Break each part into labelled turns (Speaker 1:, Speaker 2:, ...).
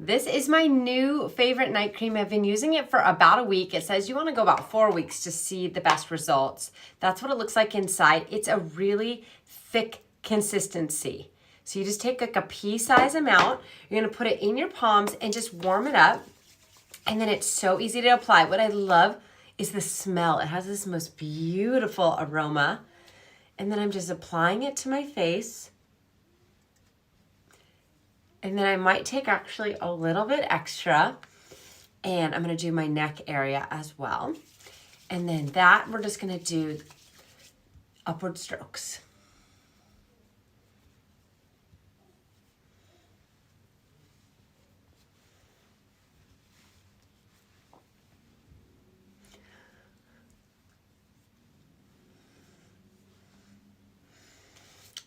Speaker 1: This is my new favorite night cream. I've been using it for about a week. It says you want to go about 4 weeks to see the best results. That's what it looks like inside. It's a really thick consistency. So you just take like a pea size amount. You're going to put it in your palms and just warm it up. And then it's so easy to apply. What I love is the smell. It has this most beautiful aroma. And then I'm just applying it to my face. And then I might take actually a little bit extra, and I'm gonna do my neck area as well. And then that, we're just gonna do upward strokes.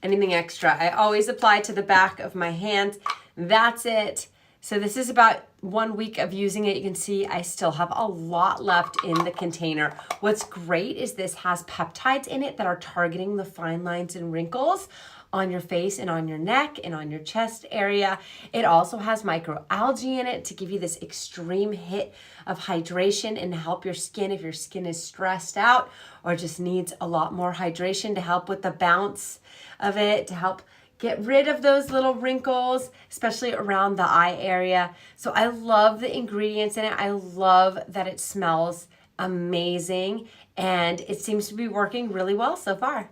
Speaker 1: Anything extra, I always apply to the back of my hands. That's it. So this is about 1 week of using it. You can see I still have a lot left in the container. What's great is this has peptides in it that are targeting the fine lines and wrinkles on your face and on your neck and on your chest area. It also has microalgae in it to give you this extreme hit of hydration and help your skin if your skin is stressed out or just needs a lot more hydration to help with the bounce of it, to help get rid of those little wrinkles, especially around the eye area. So I love the ingredients in it. I love that it smells amazing, and it seems to be working really well so far.